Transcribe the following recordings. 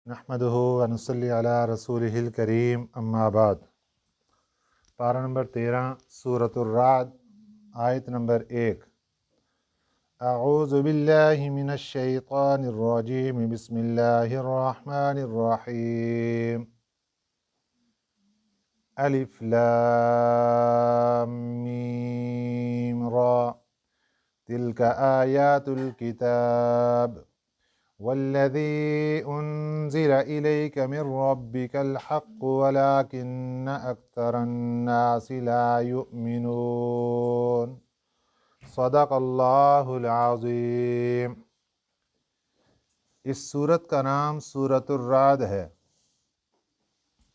नहमदुहु व नसल्ली अला रसूलिहिल करीम अम्मा बाद। पारा नंबर 13 सूरतुर राद आयत नंबर 1। अऊज़ु बिल्लाहि मिनश शैतानिर रजीम बिस्मिल्लाहिर रहमानिर रहीम। अलिफ लाम मीम रा तिल्का आयातुल किताब वल्लज़ी उन्ज़िला इलैका मिर रब्बिकल हक़्क़ु वलाकिन्न अक्सरन्नासि ला युमिनून। सदक़ल्लाहुल अज़ीम। इस सूरत का नाम सूरतुर राद है।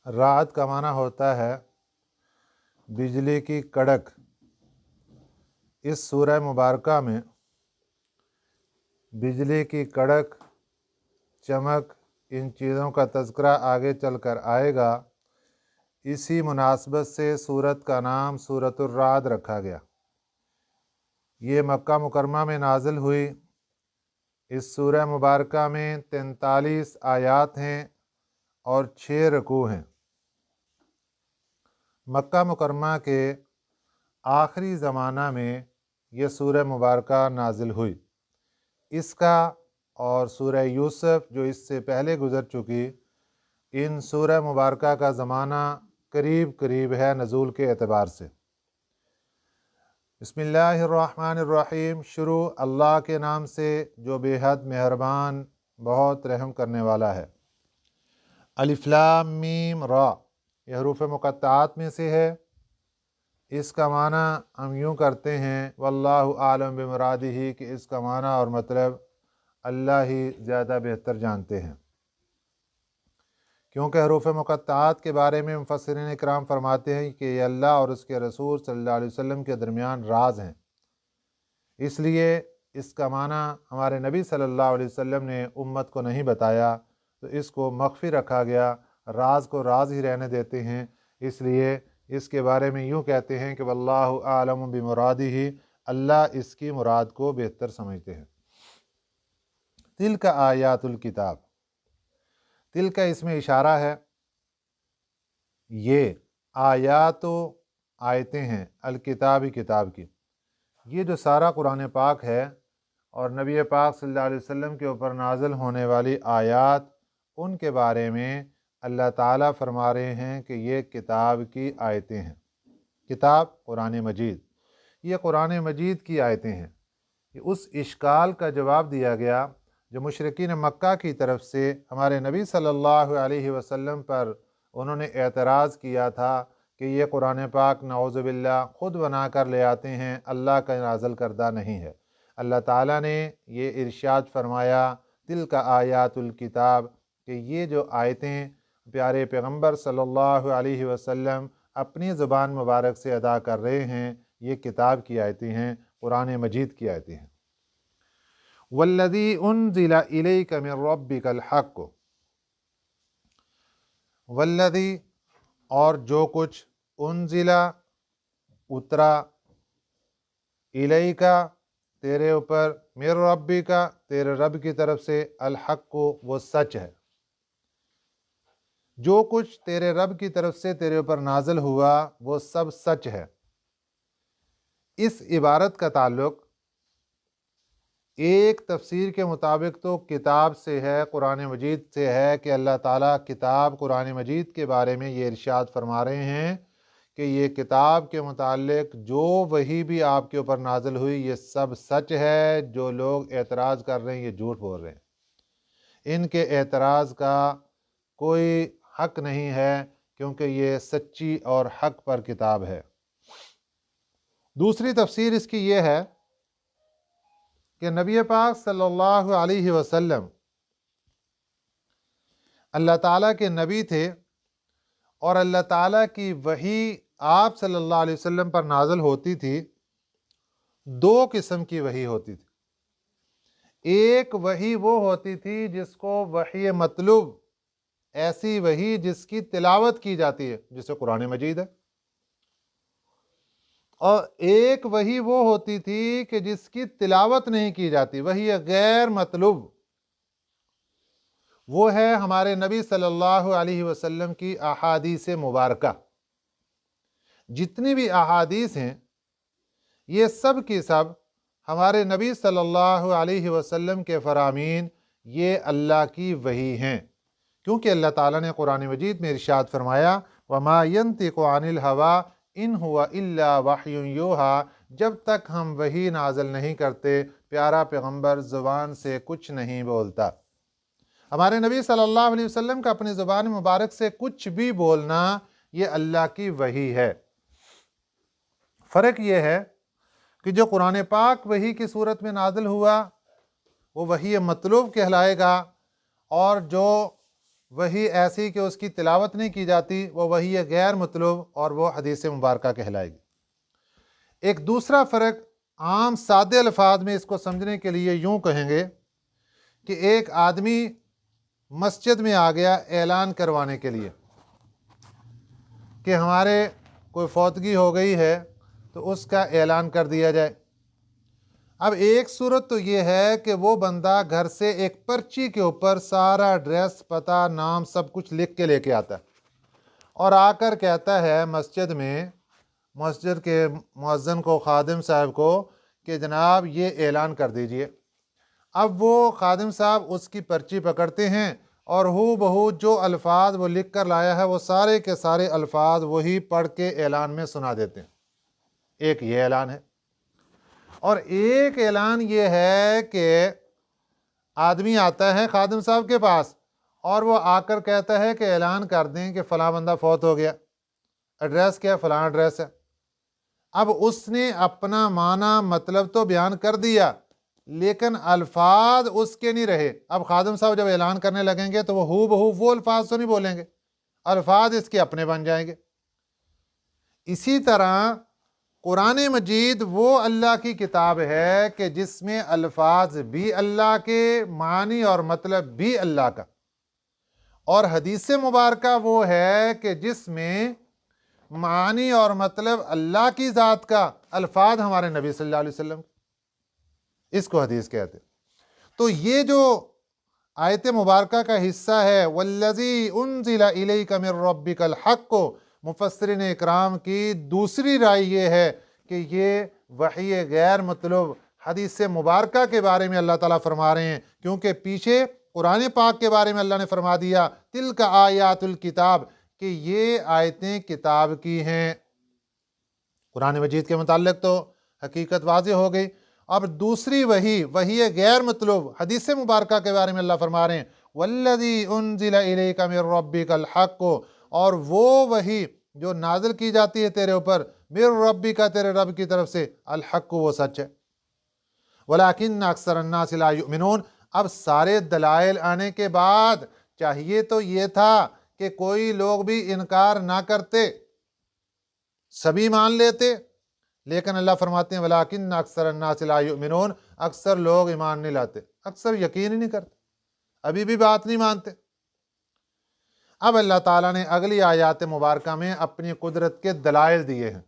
राद का माना होता है बिजली की कड़क। इस सूरह मुबारका में बिजली की कड़क, चमक, इन चीज़ों का तज़किरा आगे चलकर आएगा। इसी मुनासबत से सूरत का नाम सूरतुर राद रखा गया। ये मक्का मुकरमा में नाजिल हुई। इस सूरह मुबारका में 43 आयात हैं और 6 रुकू हैं। मक्का मुकरमा के आखिरी ज़माना में यह सूरह मुबारका नाजिल हुई। इसका और सूरह यूसुफ जो इससे पहले गुज़र चुकी, इन सूरह मुबारका का ज़माना करीब करीब है नज़ूल के एतबार से। बिस्मिल्लाहिर्रहमानिर्रहीम। शुरू अल्लाह के नाम से जो बेहद मेहरबान बहुत रहम करने वाला है। अलिफ लाम मीम रा, यह हरूफ मुक़त्ताआत में से है। इसका माना हम यूँ करते हैं वल्लाहु आलम बिमुरादिही, कि इसका माना और मतलब अल्लाह ही ज़्यादा बेहतर जानते हैं। क्योंकि हरूफ मुक़त्ताआत के बारे में मुफ़स्सिरीन इकराम फरमाते हैं कि ये अल्लाह और उसके रसूल सल्लल्लाहु अलैहि वसल्लम के दरमियान राज हैं। इसलिए इसका माना हमारे नबी सल्लल्लाहु अलैहि वसल्लम ने उम्मत को नहीं बताया, तो इसको मख्फी रखा गया। राज को राज ही रहने देते हैं। इसलिए इसके बारे में यूँ कहते हैं कि वल्लाहु आलम बिमुरादिही, अल्लाह इसकी मुराद को बेहतर समझते हैं। तिल्का आयातुल किताब, तिल का इसमें इशारा है। ये आयातो आयतें हैं अल किताबी, किताब की। ये जो सारा कुरान पाक है और नबी पाक सल्लल्लाहु अलैहि वसल्लम के ऊपर नाज़िल होने वाली आयात, उनके बारे में अल्लाह ताला फरमा रहे हैं कि ये किताब की आयतें हैं। किताब कुरान मजीद, ये कुरान मजीद की आयतें हैं। उस इश्काल का जवाब दिया गया जो मुशरिकीन मक्का की तरफ से हमारे नबी सल्लल्लाहु अलैहि वसल्लम पर उन्होंने एतराज़ किया था कि ये कुरान पाक नऊज़ु बिल्लाह ख़ुद बना कर ले आते हैं, अल्लाह का नाज़िल करदा नहीं है। अल्लाह ताला ने ये इरशाद फरमाया तिल्का आयातुल किताब, कि ये जो आयतें प्यारे पैगम्बर सल्लल्लाहु अलैहि वसल्लम अपनी ज़ुबान मुबारक से अदा कर रहे हैं, ये किताब की आयतें हैं, कुरान मजीद की आयतें हैं। वल्लज़ी उन्ज़िला इलैका मिर रब्बिकल हक़्क़ु, वल्लज़ी और जो कुछ, उन्ज़िला उतरा, इलैका तेरे ऊपर, मिर रब्बिका तेरे रब की तरफ से, अल हक़्क़ु वो सच है। जो कुछ तेरे रब की तरफ से तेरे ऊपर नाज़िल हुआ वो सब सच है। इस इबारत का ताल्लुक़ एक तफसीर के मुताबिक तो किताब से है, कुरान मजीद से है, कि अल्लाह ताला किताब कुरान मजीद के बारे में ये इरशाद फरमा रहे हैं कि ये किताब के मुताल्लिक जो वही भी आपके ऊपर नाजिल हुई ये सब सच है। जो लोग एतराज़ कर रहे हैं ये झूठ बोल रहे हैं, इनके एतराज़ का कोई हक नहीं है, क्योंकि ये सच्ची और हक पर किताब है। दूसरी तफसीर इसकी ये है कि नबी पाक सल्लल्लाहु अलैहि वसल्लम अल्लाह ताला के नबी थे और अल्लाह ताला की वही आप सल्लल्लाहु अलैहि वसल्लम पर नाज़िल होती थी। दो किस्म की वही होती थी। एक वही वो होती थी जिसको वही मतलूब, ऐसी वही जिसकी तिलावत की जाती है, जिसे कुरान मजीद है। और एक वही वो होती थी कि जिसकी तिलावत नहीं की जाती, वही गैर मतलूब। وہ ہے ہمارے نبی صلی اللہ علیہ وسلم کی احادیث مبارکہ۔ جتنی بھی احادیث ہیں یہ سب کی سب ہمارے نبی صلی اللہ علیہ وسلم کے فرامین، یہ اللہ کی وحی ہیں، کیونکہ اللہ تعالیٰ نے قرآن مجید میں ارشاد فرمایا وَمَا يَنطِقُ عَنِ الْهَوَىٰ إِنْ هُوَ إِلَّا وَحْيٌ يُوحَىٰ، جب تک ہم وحی نازل نہیں کرتے پیارا پیغمبر زبان سے کچھ نہیں بولتا۔ ہمارے نبی صلی اللہ علیہ وسلم کا اپنی زبان مبارک سے کچھ بھی بولنا یہ اللہ کی وحی ہے۔ فرق یہ ہے کہ جو قرآن پاک وحی کی صورت میں نازل ہوا وہ وحی مطلوب کہلائے گا، اور جو وحی ایسی کہ اس کی تلاوت نہیں کی جاتی وہ وحی غیر مطلوب، اور وہ حدیث مبارکہ کہلائے گی۔ ایک دوسرا فرق عام سادے الفاظ میں اس کو سمجھنے کے لیے یوں کہیں گے کہ ایک آدمی مسجد میں آ گیا اعلان کروانے کے لیے کہ ہمارے کوئی فوتگی ہو گئی ہے تو اس کا اعلان کر دیا جائے۔ اب ایک صورت تو یہ ہے کہ وہ بندہ گھر سے ایک پرچی کے اوپر سارا ایڈریس، پتہ، نام سب کچھ لکھ کے لے کے آتا ہے اور آ کر کہتا ہے مسجد کے مؤذن کو، خادم صاحب کو کہ جناب یہ اعلان کر دیجئے۔ اب وہ خادم صاحب اس کی پرچی پکڑتے ہیں اور ہو بہو جو الفاظ وہ لکھ کر لایا ہے وہ سارے کے سارے الفاظ وہی پڑھ کے اعلان میں سنا دیتے ہیں۔ ایک یہ اعلان ہے، اور ایک اعلان یہ ہے کہ آدمی آتا ہے خادم صاحب کے پاس اور وہ آ کر کہتا ہے کہ اعلان کر دیں کہ فلاں بندہ فوت ہو گیا، ایڈریس کیا، فلاں ایڈریس ہے۔ اب اس نے اپنا معنی مطلب تو بیان کر دیا لیکن الفاظ اس کے نہیں رہے۔ اب خادم صاحب جب اعلان کرنے لگیں گے تو وہ ہو بہو وہ الفاظ تو نہیں بولیں گے، الفاظ اس کے اپنے بن جائیں گے۔ اسی طرح قرآن مجید وہ اللہ کی کتاب ہے کہ جس میں الفاظ بھی اللہ کے، معنی اور مطلب بھی اللہ کا، اور حدیث مبارکہ وہ ہے کہ جس میں معنی اور مطلب اللہ کی ذات کا، الفاظ ہمارے نبی صلی اللہ علیہ وسلم، اس کو حدیث کہتے ہیں۔ تو یہ جو آیت مبارکہ کا حصہ ہے والذی انزل الیک من ربک الحق، مفسرین اکرام کی دوسری رائے یہ ہے کہ یہ وحی غیر مطلوب حدیث مبارکہ کے بارے میں اللہ تعالیٰ فرما رہے ہیں، کیونکہ پیچھے قرآن پاک کے بارے میں اللہ نے فرما دیا تلک آیات الکتاب، کہ یہ آیتیں کتاب کی ہیں۔ قرآن مجید کے متعلق تو حقیقت واضح ہو گئی۔ اب دوسری وحی غیر مطلوب حدیث مبارکہ کے بارے میں اللہ فرما رہے ہیں والذی انزل الیک من ربک الحق، اور وہ وحی جو نازل کی جاتی ہے تیرے اوپر من ربک، تیرے رب کی طرف سے، الحق وہ سچ ہے، ولکن اکثر الناس لا یؤمنون۔ اب سارے دلائل آنے کے بعد چاہیے تو یہ تھا کہ کوئی لوگ بھی انکار نہ کرتے، سبھی مان لیتے، لیکن اللہ فرماتے ہیں ولیکن اکثر الناس لا یؤمنون، اکثر لوگ ایمان نہیں لاتے، اکثر یقین ہی نہیں کرتے، ابھی بھی بات نہیں مانتے۔ اب اللہ تعالیٰ نے اگلی آیات مبارکہ میں اپنی قدرت کے دلائل دیے ہیں۔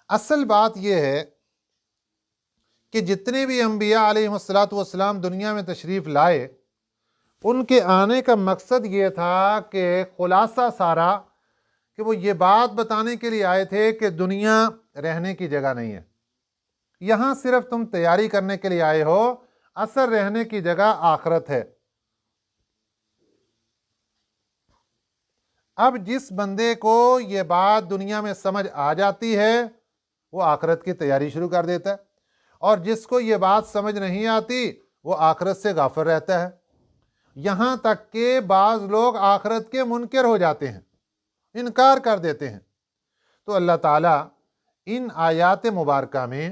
اصل بات یہ ہے کہ جتنے بھی انبیاء علیہ السلام دنیا میں تشریف لائے، ان کے آنے کا مقصد یہ تھا کہ خلاصہ سارا کہ وہ یہ بات بتانے کے لیے آئے تھے کہ دنیا رہنے کی جگہ نہیں ہے، یہاں صرف تم تیاری کرنے کے لیے آئے ہو، اصل رہنے کی جگہ آخرت ہے۔ اب جس بندے کو یہ بات دنیا میں سمجھ آ جاتی ہے وہ آخرت کی تیاری شروع کر دیتا ہے، اور جس کو یہ بات سمجھ نہیں آتی وہ آخرت سے غافل رہتا ہے، یہاں تک کہ بعض لوگ آخرت کے منکر ہو جاتے ہیں، انکار کر دیتے ہیں۔ تو اللہ تعالیٰ ان آیات مبارکہ میں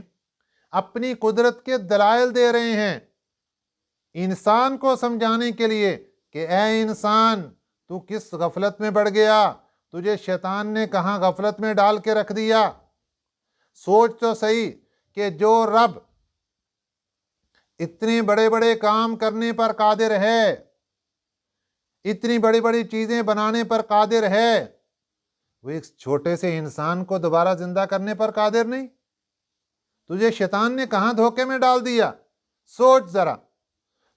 اپنی قدرت کے دلائل دے رہے ہیں انسان کو سمجھانے کے لیے کہ اے انسان، تو کس غفلت میں پڑ گیا، تجھے شیطان نے کہاں غفلت میں ڈال کے رکھ دیا۔ سوچ تو صحیح کہ جو رب اتنے بڑے بڑے کام کرنے پر قادر ہے، اتنی بڑی بڑی چیزیں بنانے پر قادر ہے، وہ ایک چھوٹے سے انسان کو دوبارہ زندہ کرنے پر قادر نہیں؟ تجھے شیطان نے کہاں دھوکے میں ڈال دیا، سوچ ذرا۔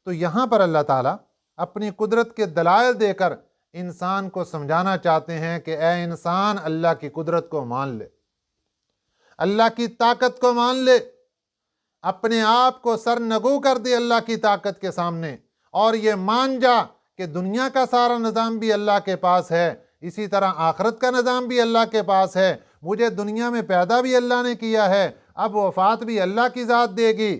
تو یہاں پر اللہ تعالیٰ اپنی قدرت کے دلائل دے کر انسان کو سمجھانا چاہتے ہیں کہ اے انسان، اللہ کی قدرت کو مان لے، اللہ کی طاقت کو مان لے، اپنے آپ کو سرنگو کر دے اللہ کی طاقت کے سامنے، اور یہ مان جا کہ دنیا کا سارا نظام بھی اللہ کے پاس ہے، اسی طرح آخرت کا نظام بھی اللہ کے پاس ہے، مجھے دنیا میں پیدا بھی اللہ نے کیا ہے، اب وفات بھی اللہ کی ذات دے گی،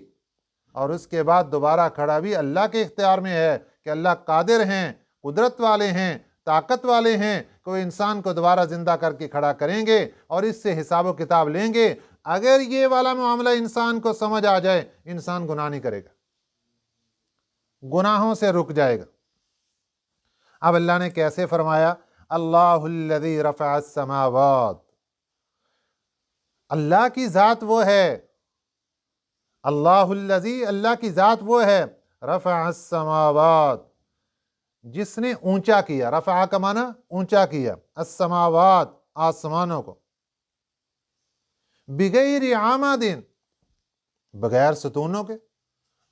اور اس کے بعد دوبارہ کھڑا بھی اللہ کے اختیار میں ہے کہ اللہ قادر ہیں، قدرت والے ہیں، طاقت والے ہیں، کوئی انسان کو دوبارہ زندہ کر کے کھڑا کریں گے اور اس سے حساب و کتاب لیں گے۔ اگر یہ والا معاملہ انسان کو سمجھ آ جائے، انسان گناہ نہیں کرے گا، گناہوں سے رک جائے گا۔ اب اللہ نے کیسے فرمایا؟ اللہ الذی رفع السماوات، اللہ کی ذات وہ ہے، اللہ الذی، اللہ کی ذات وہ ہے، رفع السماوات، جس نے اونچا کیا، رفع کا معنی اونچا کیا، السماوات، آسمانوں کو، بغیر عامد، بغیر ستونوں کے،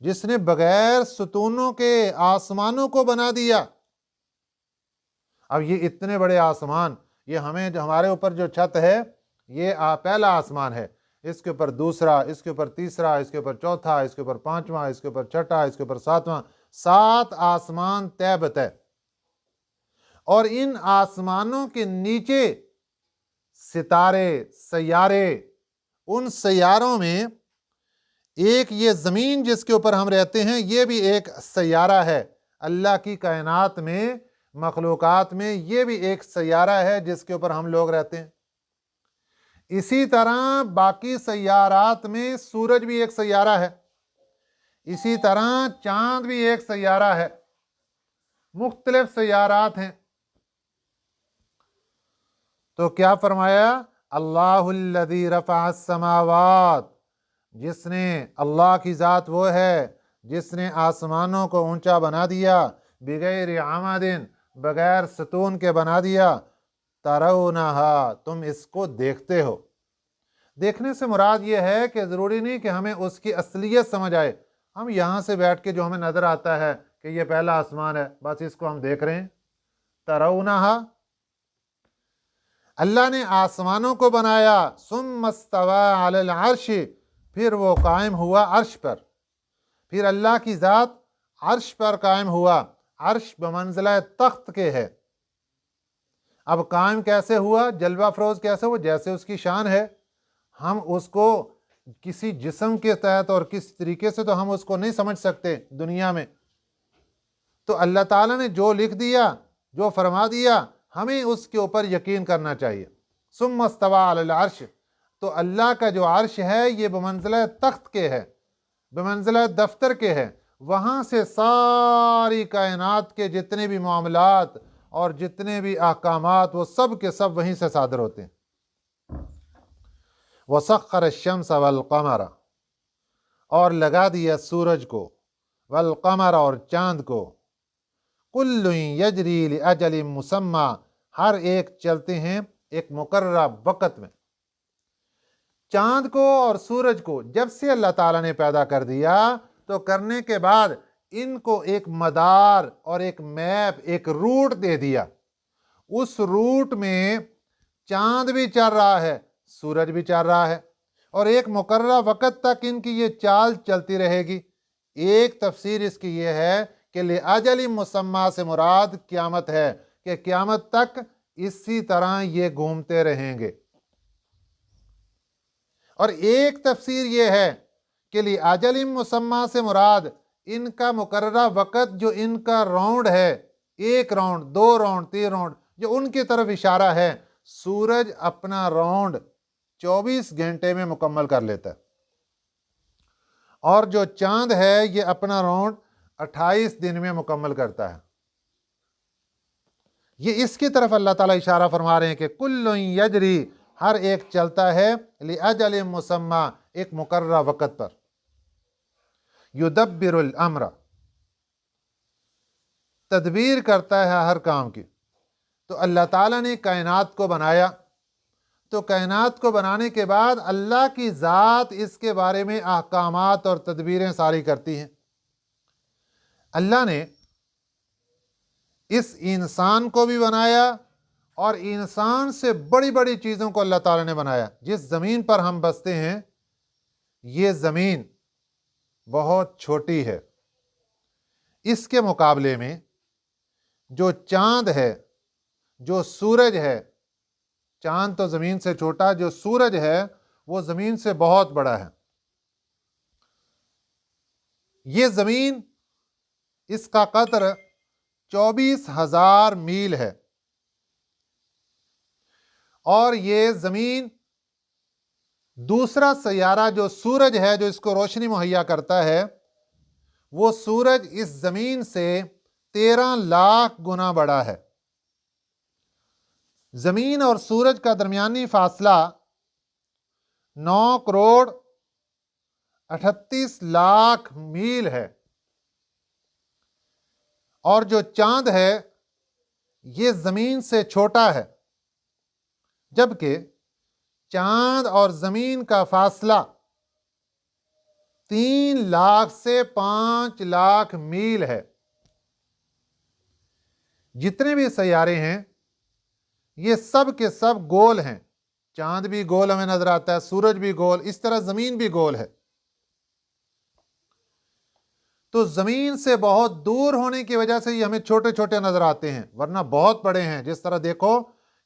جس نے بغیر ستونوں کے آسمانوں کو بنا دیا۔ اب یہ اتنے بڑے آسمان، یہ ہمارے اوپر جو چھت ہے، یہ پہلا آسمان ہے، اس کے اوپر دوسرا، اس کے اوپر تیسرا، اس کے اوپر چوتھا، اس کے اوپر پانچواں، اس کے اوپر چھٹا، اس کے اوپر ساتواں، 7 آسمان طے بطے، اور ان آسمانوں کے نیچے ستارے، سیارے، ان سیاروں میں ایک یہ زمین جس کے اوپر ہم رہتے ہیں، یہ بھی ایک سیارہ ہے، اللہ کی کائنات میں، مخلوقات میں یہ بھی ایک سیارہ ہے جس کے اوپر ہم لوگ رہتے ہیں۔ اسی طرح باقی سیارات میں سورج بھی ایک سیارہ ہے، اسی طرح چاند بھی ایک سیارہ ہے، مختلف سیارات ہیں۔ تو کیا فرمایا؟ اللہ الذی رفع السماوات، جس نے، اللہ کی ذات وہ ہے جس نے آسمانوں کو اونچا بنا دیا، بغیر عمد، بغیر ستون کے بنا دیا، ترونہا، تم اس کو دیکھتے ہو۔ دیکھنے سے مراد یہ ہے کہ ضروری نہیں کہ ہمیں اس کی اصلیت سمجھ آئے، ہم یہاں سے بیٹھ کے جو ہمیں نظر آتا ہے کہ یہ پہلا آسمان ہے، بس اس کو ہم دیکھ رہے ہیں، ترونہا، اللہ نے آسمانوں کو بنایا، ثم استوى علی العرش، پھر وہ قائم ہوا عرش پر، پھر اللہ کی ذات عرش پر قائم ہوا، عرش بمنزلہ تخت کے ہے۔ اب قائم کیسے ہوا، جلوہ افروز کیسے ہوا؟ جیسے اس کی شان ہے، ہم اس کو کسی جسم کے تحت اور کس طریقے سے تو ہم اس کو نہیں سمجھ سکتے دنیا میں، تو اللہ تعالیٰ نے جو لکھ دیا، جو فرما دیا، ہمیں اس کے اوپر یقین کرنا چاہیے۔ ثم استوى علی العرش، تو اللہ کا جو عرش ہے یہ بمنزلہ تخت کے ہے، بمنزلہ دفتر کے ہے، وہاں سے ساری کائنات کے جتنے بھی معاملات اور جتنے بھی احکامات، وہ سب کے سب وہیں سے صادر ہوتے ہیں۔ وَسَخَّرَ الشَّمْسَ وَالْقَمَرَ، اور لگا دیا سورج کو، والقمر، اور چاند کو، کل یجری لاجل مسمی، ہر ایک چلتے ہیں ایک مقررہ وقت میں۔ چاند کو اور سورج کو جب سے اللہ تعالیٰ نے پیدا کر دیا، تو کرنے کے بعد ان کو ایک مدار اور ایک میپ، ایک روٹ دے دیا، اس روٹ میں چاند بھی چل رہا ہے، سورج بھی چل رہا ہے، اور ایک مقررہ وقت تک ان کی یہ چال چلتی رہے گی۔ ایک تفسیر اس کی یہ ہے کہ لِأَجَلٍ مُسَمَّى سے مراد قیامت ہے، کہ قیامت تک اسی طرح یہ گھومتے رہیں گے۔ اور ایک تفسیر یہ ہے کہ لِأَجَلٍ مُسَمَّى سے مراد ان کا مقررہ وقت، جو ان کا راؤنڈ ہے، 1 راؤنڈ، 2 راؤنڈ، 3 راؤنڈ، جو ان کی طرف اشارہ ہے۔ سورج اپنا راؤنڈ 24 گھنٹے میں مکمل کر لیتا ہے، اور جو چاند ہے یہ اپنا راؤنڈ 28 دن میں مکمل کرتا ہے۔ یہ اس کی طرف اللہ تعالیٰ اشارہ فرما رہے ہیں کہ کل یجری، ہر ایک چلتا ہے، لِأَجَلٍ مُسَمَّى، ایک مقررہ وقت پر۔ یدبر الامر، تدبیر کرتا ہے ہر کام کی۔ تو اللہ تعالیٰ نے کائنات کو بنایا، تو کائنات کو بنانے کے بعد اللہ کی ذات اس کے بارے میں احکامات اور تدبیریں ساری کرتی ہیں۔ اللہ نے इस इंसान को भी बनाया और इंसान से बड़ी बड़ी चीज़ों को अल्लाह ताला ने बनाया। जिस ज़मीन पर हम बसते हैं ये ज़मीन बहुत छोटी है, इसके मुकाबले में जो चाँद है, जो सूरज है, चाँद तो ज़मीन से छोटा, जो सूरज है वो ज़मीन से बहुत बड़ा है। ये ज़मीन, इसका कतर 24,000 मील है और ये ज़मीन दूसरा सैयारा जो सूरज है, जो इसको रोशनी मुहैया करता है, वो सूरज इस ज़मीन से 13 लाख गुना बड़ा है। ज़मीन और सूरज का दरमियानी फासला 9 करोड़ 38 लाख मील है और जो चांद है ये ज़मीन से छोटा है, जबकि चांद और ज़मीन का फासला 3 लाख से 5 लाख मील है। जितने भी सैयारे हैं ये सब के सब गोल हैं। चांद भी गोल हमें नजर आता है, सूरज भी गोल, इस तरह ज़मीन भी गोल है। तो ज़मीन से बहुत दूर होने की वजह से ये हमें छोटे छोटे नजर आते हैं, वरना बहुत बड़े हैं। जिस तरह देखो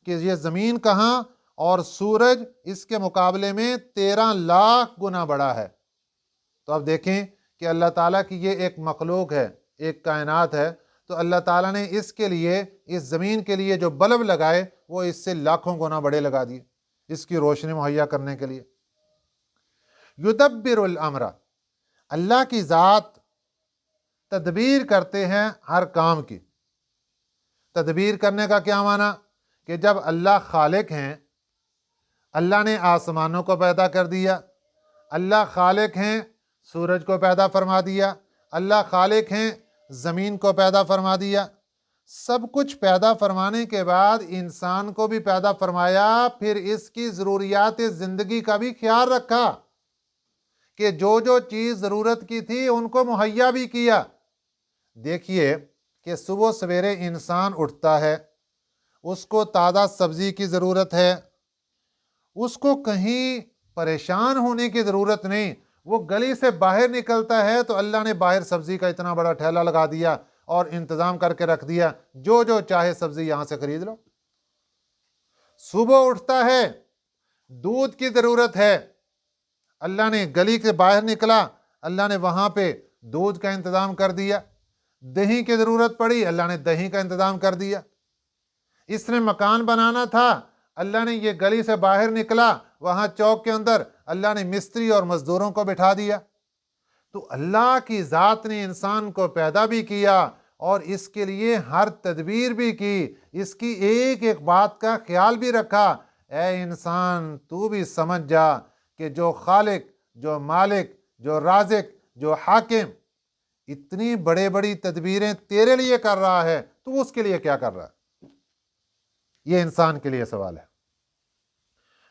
कि ये ज़मीन कहाँ और सूरज इसके मुकाबले में 13 लाख गुना बड़ा है। तो अब देखें कि अल्लाह ताला की ये एक मखलूक है, एक कायनात है, तो अल्लाह ताला ने इसके लिए, इस ज़मीन के लिए जो बल्ब लगाए वो इससे लाखों गुना बड़े लगा दिए, इसकी रोशनी मुहैया करने के लिए। युदब्बिरुल अम्रा, अल्लाह की ज़ात तदबीर करते हैं हर काम की। तदबीर करने का क्या माना कि जब अल्लाह खालिक हैं, अल्लाह ने आसमानों को पैदा कर दिया, अल्लाह खालिक हैं सूरज को पैदा फरमा दिया, अल्लाह खालिक हैं ज़मीन को पैदा फरमा दिया, सब कुछ पैदा फरमाने के बाद इंसान को भी पैदा फरमाया, फिर इसकी ज़रूरियात ज़िंदगी का भी ख्याल रखा कि जो जो चीज़ ज़रूरत की थी उनको मुहैया भी किया। देखिए कि सुबह सवेरे इंसान उठता है, उसको ताज़ा सब्ज़ी की ज़रूरत है, उसको कहीं परेशान होने की ज़रूरत नहीं। वो गली से बाहर निकलता है तो अल्लाह ने बाहर सब्ज़ी का इतना बड़ा ठेला लगा दिया और इंतज़ाम करके रख दिया, जो जो चाहे सब्ज़ी यहाँ से खरीद लो। सुबह उठता है, दूध की ज़रूरत है, अल्लाह ने गली के बाहर निकला, अल्लाह ने वहाँ पे दूध का इंतज़ाम कर दिया। दही की ज़रूरत पड़ी, अल्लाह ने दही का इंतज़ाम कर दिया। इसने मकान बनाना था, अल्लाह ने ये गली से बाहर निकला, वहाँ चौक के अंदर अल्लाह ने मिस्त्री और मज़दूरों को बिठा दिया। तो अल्लाह की ज़ात ने इंसान को पैदा भी किया और इसके लिए हर तदबीर भी की, इसकी एक एक बात का ख्याल भी रखा। ए इंसान, तू भी समझ जा कि जो खालिक, जो मालिक, जो राज़िक, जो हाकिम इतनी बड़े बड़ी तदबीरें तेरे लिए कर रहा है, तू उसके लिए क्या कर रहा है? ये इंसान के लिए सवाल है।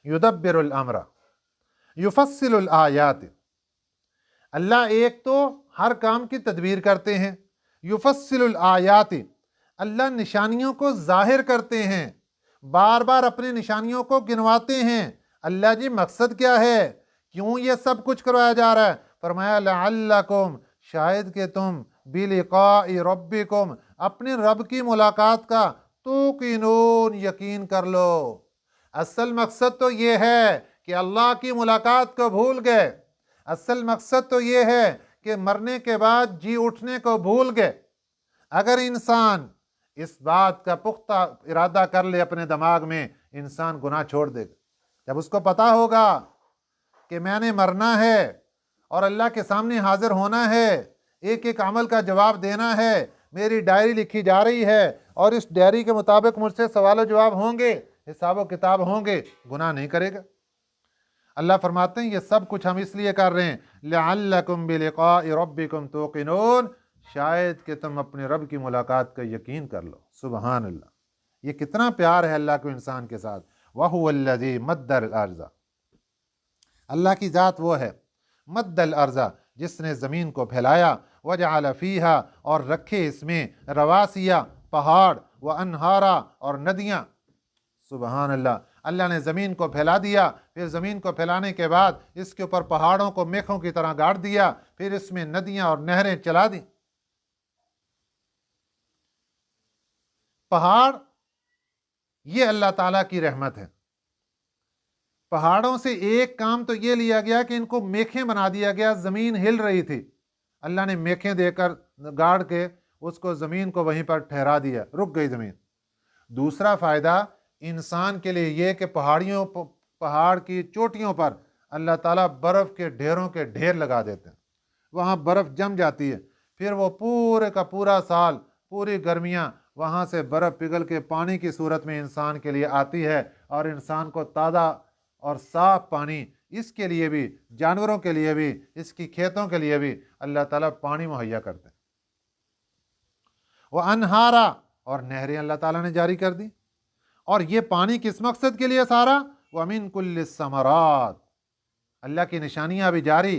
युदब्बिरुल अम्रा युफस्सिलुल आयात, अल्लाह एक तो हर काम की तदबीर करते हैं, युफस्सिलुल आयात, अल्लाह निशानियों को जाहिर करते हैं, बार बार अपनी निशानियों को गिनवाते हैं। अल्लाह जी मकसद क्या है, क्यों ये सब कुछ करवाया जा रहा है? फरमाया लअल्लकुम, शायद कि तुम बिलिकाई रब्बिकुम, अपने रब की मुलाकात का तुक़िनून, यकीन कर लो। असल मकसद तो ये है कि अल्लाह की मुलाकात को भूल गए, असल मकसद तो ये है कि मरने के बाद जी उठने को भूल गए। अगर इंसान इस बात का पुख्ता इरादा कर ले अपने दिमाग में, इंसान गुनाह छोड़ देगा। जब उसको पता होगा कि मैंने मरना है और अल्लाह के सामने हाजिर होना है, एक एक अमल का जवाब देना है, मेरी डायरी लिखी जा रही है और इस डायरी के मुताबिक मुझसे सवाल जवाब होंगे, हिसाब व किताब होंगे, गुनाह नहीं करेगा। अल्लाह फरमाते हैं ये सब कुछ हम इसलिए कर रहे हैं, लअल्लकुम बिलिकाई रब्बिकुम तुक़िनून, शायद कि तुम अपने रब की मुलाकात का यकीन कर लो। सुबहान अल्लाह, ये कितना प्यार है अल्लाह को इंसान के साथ। वहुवल्लज़ी मद्दल अर्ज़ा, अल्लाह की ज़ात वो है मद्दल अर्ज़ा, जिसने ज़मीन को फैलाया, वजअल फ़ीहा, और रखे इसमें, रवासिया, पहाड़, व अनहारा और नदियाँ। सुबहान अल्लाह। अल्लाह ने ज़मीन को फैला दिया, फिर ज़मीन को फैलाने के बाद इसके ऊपर पहाड़ों को मेखों की तरह गाड़ दिया, फिर इसमें नदियाँ और नहरें चला दी। पहाड़ ये अल्लाह ताला की रहमत है। पहाड़ों से एक काम तो ये लिया गया कि इनको मेखें बना दिया गया। ज़मीन हिल रही थी, अल्लाह ने मेखें देकर गाड़ के उसको ज़मीन को वहीं पर ठहरा दिया, रुक गई ज़मीन। दूसरा फ़ायदा इंसान के लिए ये कि पहाड़ की चोटियों पर अल्लाह ताला बर्फ़ के ढेरों के ढेर लगा देते हैं, वहाँ बर्फ़ जम जाती है, फिर वो पूरे का पूरा साल, पूरी गर्मियाँ वहाँ से बर्फ़ पिघल के पानी की सूरत में इंसान के लिए आती है, और इंसान को ताज़ा और साफ पानी, इसके लिए भी, जानवरों के लिए भी, इसकी खेतों के लिए भी अल्लाह ताला पानी मुहैया करते हैं। वह अनहारा, और नहरें अल्लाह ताला ने जारी कर दी। और ये पानी किस मकसद के लिए सारा? वमिन कुल्लिस समरात, अल्लाह की निशानियां भी जारी।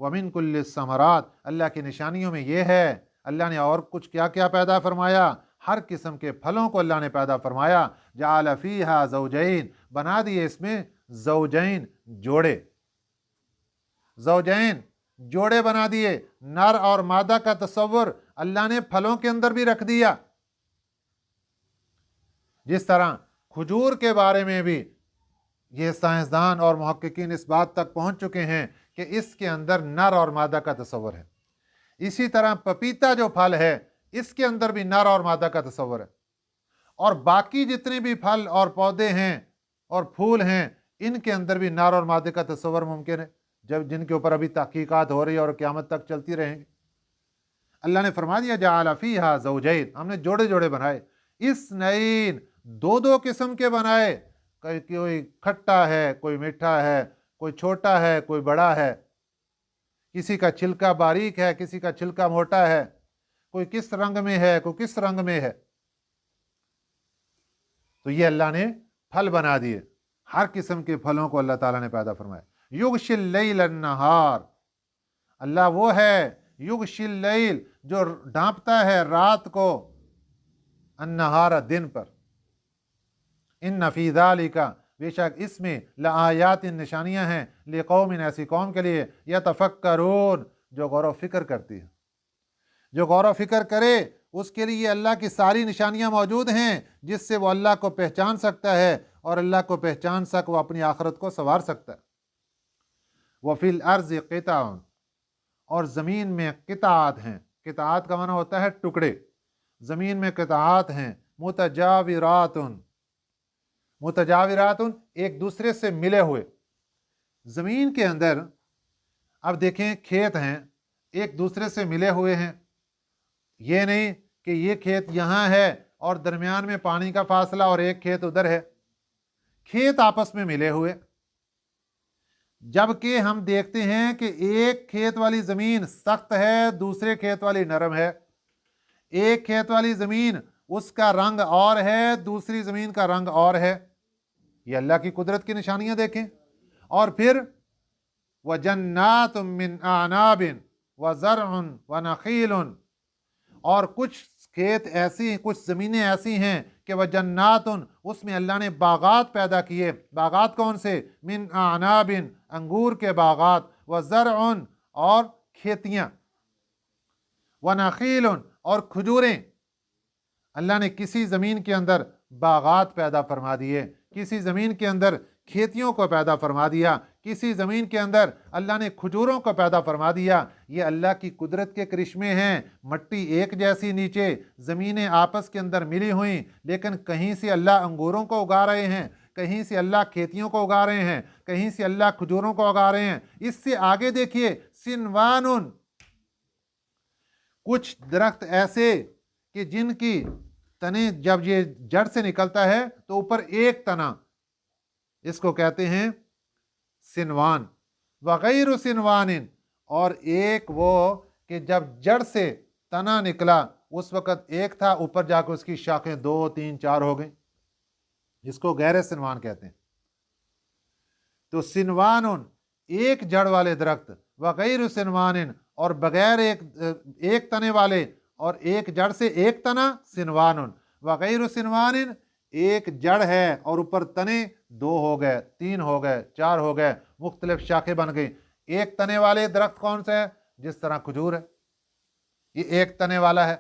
वमिन कुल्लिस समरात, अल्लाह की निशानियों में ये है, अल्लाह ने और कुछ क्या क्या पैदा फरमाया, हर किस्म के फलों को अल्लाह ने पैदा फरमाया। जाअल फीहा ज़ौजैन, बना दिए इसमें ज़ौजैन, जोड़े, ज़ौजैन जोड़े बना दिए। नर और मादा का तस्वुर अल्लाह ने फलों के अंदर भी रख दिया। जिस तरह खजूर के बारे में भी ये साइंसदान और मुहक्किकीन इस बात तक पहुंच चुके हैं कि इसके अंदर नर और मादा का तस्वुर है। इसी तरह पपीता जो फल है, इसके अंदर भी नर और मादा का तस्वुर है। और बाकी जितने भी फल और पौधे हैं और फूल हैं, इनके अंदर भी नर और मादे का तस्वुर मुमकिन है, जब जिनके ऊपर अभी तहकीकात हो रही है और क़यामत तक चलती रहेंगी। अल्लाह ने फरमा दिया जाअल फीहा ज़ौजैन, हमने जोड़े जोड़े बनाए। इस्नैन, दो दो किस्म के बनाए, कोई खट्टा है, कोई मीठा है, कोई छोटा है, कोई बड़ा है, किसी का छिलका बारीक है, किसी का छिलका मोटा है, कोई किस रंग में है, कोई किस रंग में है। तो ये अल्लाह ने फल बना दिए, हर किस्म के फलों को अल्लाह ताला ने पैदा फरमाया। युग़शिल लैल अन्नहार, अल्लाह वो है युग़शिल लैल, जो ढांपता है रात को, अन्नहार, दिन पर। इन्न फी ज़ालिका, बेशक इसमें लआयातिन, निशानियां हैं, लिक़ौमिन, ऐसी कौम के लिए, यतफ़क्करून, जो गौर व फिक्र करती है। जो गौर व फिक्र करे उसके लिए अल्लाह की सारी निशानियां मौजूद हैं, जिससे वो अल्लाह को पहचान सकता है, और अल्लाह को पहचान सक वो अपनी आखिरत को संवार सकता है। वफ़िल अर्ज़ क़िताउन, और ज़मीन में क़िताअत हैं। क़िताअत का माना होता है टुकड़े। ज़मीन में क़िताअत हैं, मुतजाविरातुन, मुतजाविरातुन, एक दूसरे से मिले हुए। ज़मीन के अंदर अब देखें खेत हैं, एक दूसरे से मिले हुए हैं। ये नहीं कि ये खेत यहाँ है और दरमियान में पानी का फासला और एक खेत उधर है, खेत आपस में मिले हुए। जबकि हम देखते हैं कि एक खेत वाली ज़मीन सख्त है, दूसरे खेत वाली नरम है। एक खेत वाली ज़मीन उसका रंग और है, दूसरी ज़मीन का रंग और है। ये अल्लाह की कुदरत की निशानियां देखें। और फिर वजन्नातुम मिन अनाबिन व ज़रउन व नखीलुन, और कुछ खेत ऐसी, कुछ ज़मीनें ऐसी हैं कि वजन्नातुन, उसमें अल्लाह ने बागात पैदा किए। बागात कौन से? मिन अनाबिन, अंगूर के बागात, व ज़रउन, और खेतियाँ, व नखीलुन, और खजूरें। अल्लाह ने किसी ज़मीन के अंदर बागात पैदा फरमा दिए, किसी ज़मीन के अंदर खेतियों को पैदा फरमा दिया, किसी ज़मीन के अंदर अल्लाह ने खजूरों को पैदा फरमा दिया। ये अल्लाह की कुदरत के करिश्मे हैं। मट्टी एक जैसी नीचे, ज़मीनें आपस के अंदर मिली हुई, लेकिन कहीं से अल्लाह अंगूरों को उगा रहे हैं, कहीं से अल्लाह खेतियों को उगा रहे हैं, कहीं से अल्लाह खजूरों को उगा रहे हैं। इससे आगे देखिए, सिनवानुन, कुछ दरख्त ऐसे कि जिनकी तने जब ये जड़ से निकलता है तो ऊपर एक तना, इसको कहते हैं सिनवान। वगैर सिनवानिन, और एक वो कि जब जड़ से तना निकला उस वक़्त एक था, ऊपर जाकर उसकी शाखें 2, 3, 4 हो गई, जिसको गैर सिनवान कहते हैं। तो सिनवानुन, एक जड़ वाले दरख्त, वगैर सिनवानिन, और बगैर एक तने वाले, और एक जड़ से एक तना सिनवानुन व गैर सिनवानिन, एक जड़ है और ऊपर तने दो हो गए, तीन हो गए, चार हो गए, मुख्तलिफ शाखें बन गई। एक तने वाले दरख्त कौन से है? जिस तरह खजूर है, ये एक तने वाला है।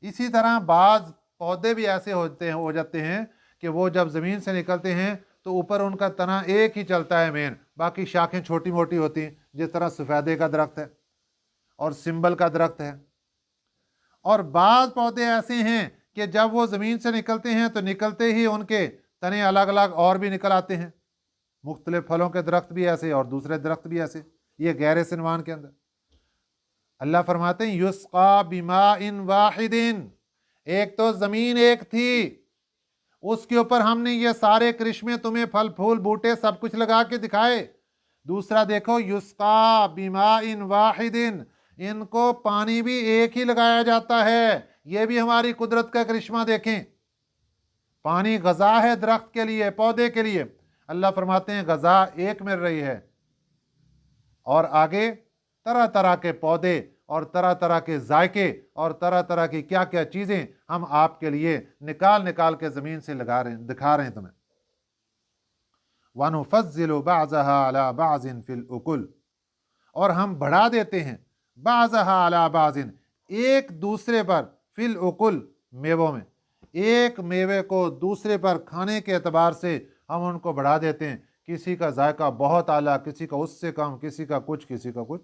इसी तरह बाज पौधे भी ऐसे हो जाते हैं कि वो जब ज़मीन से निकलते हैं तो ऊपर उनका तना एक ही चलता है मेन, बाकी शाखें छोटी मोटी होती हैं, जिस तरह सफ़ेदे का दरख्त है और सिंबल का दरख्त है। और बाज़ पौधे ऐसे हैं कि जब वो ज़मीन से निकलते हैं तो निकलते ही उनके तने अलग अलग और भी निकल आते हैं। मुख्तलिफ फलों के दरख्त भी ऐसे और दूसरे दरख्त भी ऐसे, ये गैर सिनवान के अंदर। अल्लाह फरमाते हैं युस्का बिमा इन वाहिदिन, एक तो ज़मीन एक थी, उसके ऊपर हमने ये सारे करिश्मे तुम्हें फल फूल बूटे सब कुछ लगा के दिखाए। दूसरा देखो युस्का बिमा इन वाहिदिन, इनको पानी भी एक ही लगाया जाता है। ये भी हमारी कुदरत का करिश्मा देखें। पानी गज़ा है दरख्त के लिए, पौधे के लिए। अल्लाह फरमाते हैं गज़ा एक मिल रही है, और आगे तरह तरह के पौधे और तरह तरह के जायके और तरह तरह की क्या क्या चीज़ें हम आपके लिए निकाल निकाल के ज़मीन से लगा रहे हैं, दिखा रहे हैं तुम्हें। वनुफ़ज़्ज़िलु बअज़हा अला बअज़िन फ़िल उकुल, और हम बढ़ा देते हैं बअज़हा अला बअज़िन, एक दूसरे पर, फ़िल उकुल मेवों में, एक मेवे को दूसरे पर खाने के एतबार से हम उनको बढ़ा देते हैं। किसी का जायका बहुत आला, किसी का उससे कम, किसी का कुछ, किसी का कुछ।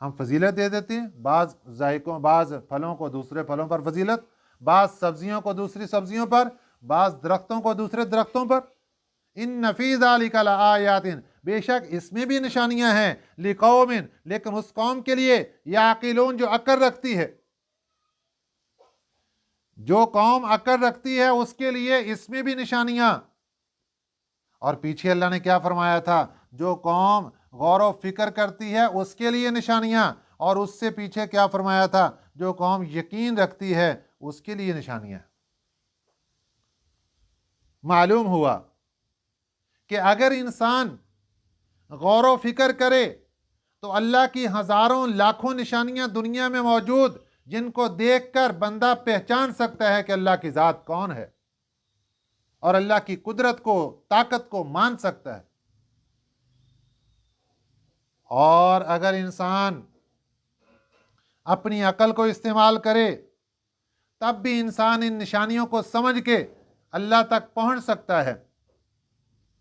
हम फजीलत दे देते हैं, बाज़ जायकों, बाज़ फलों को दूसरे फलों पर फजीलत, बाज़ सब्जियों को दूसरी सब्जियों पर, बाज़ दरख्तों को दूसरे दरख्तों पर। इन्न फ़ी ज़ालिका लआयातिन, बेशक इसमें भी निशानियां हैं, लिकौमिन, लेकिन उस कौम के लिए, याक़िलून, जो अक्ल रखती है। जो कौम अक्ल रखती है उसके लिए इसमें भी निशानियां। और पीछे अल्लाह ने क्या फरमाया था? जो कौम गौर व फिक्र करती है उसके लिए निशानियां। और उससे पीछे क्या फरमाया था? जो कौम यकीन रखती है उसके लिए निशानियां। मालूम हुआ कि अगर इंसान गौर व फिक्र करे तो अल्लाह की हजारों लाखों निशानियां दुनिया में मौजूद, जिनको देखकर बंदा पहचान सकता है कि अल्लाह की ज़ात कौन है और अल्लाह की कुदरत को, ताकत को मान सकता है। और अगर इंसान अपनी अकल को इस्तेमाल करे तब भी इंसान इन निशानियों को समझ के अल्लाह तक पहुंच सकता है।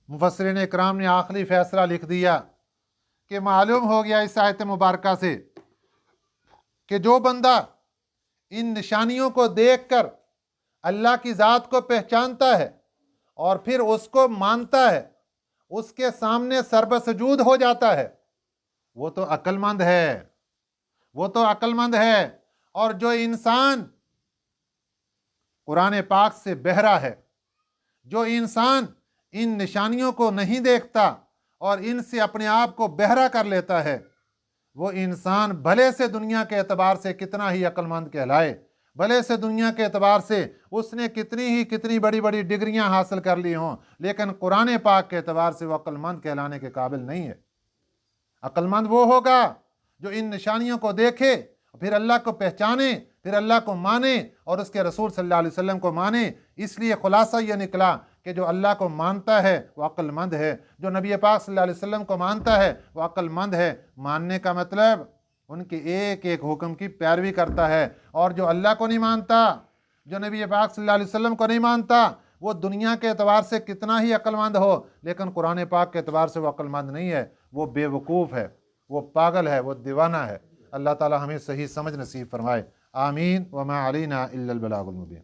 मुफस्सिरीन इकराम ने आखिरी फैसला लिख दिया कि मालूम हो गया इस आयत मुबारका से कि जो बंदा इन निशानियों को देखकर अल्लाह की ज़ात को पहचानता है और फिर उसको मानता है, उसके सामने सर्वसजूद हो जाता है, वो तो अक्लमंद है, वो तो अक्लमंद है। और जो इंसान कुरान पाक से बहरा है, जो इंसान इन निशानियों को नहीं देखता और इनसे अपने आप को बहरा कर लेता है, वो इंसान भले से दुनिया के एतबार से कितना ही अक्लमंद कहलाए, भले से दुनिया के एतबार से उसने कितनी बड़ी बड़ी डिग्रियां हासिल कर ली हों, लेकिन कुरान पाक के एतबार से वो अक्लमंद कहलाने के काबिल नहीं है। अक्लमंद वो होगा जो इन निशानियों को देखे, फिर अल्लाह को पहचाने, फिर अल्लाह को माने और उसके रसूल सल्लल्लाहु अलैहि वसल्लम को माने। इसलिए खुलासा यह निकला कि जो अल्लाह को मानता है वो अक्लमंद है, जो नबी पाक सल्लल्लाहु अलैहि वसल्लम को मानता है वो अक्लमंद है। मानने का मतलब उनके एक एक हुक्म की पैरवी करता है। और जो अल्लाह को नहीं मानता, जो नबी पाक सल्लल्लाहु अलैहि वसल्लम को नहीं मानता, वो दुनिया के एतबार से कितना ही अक्लमंद हो, लेकिन कुरान पाक के एतबार से वो अक्लमंद नहीं है, वो बेवकूफ़ है, वो पागल है, वो दीवाना है। अल्लाह ताला हमें सही समझ नसीब फरमाए। आमीन। वमा अलैना इल्लल बलागुल मुबीन।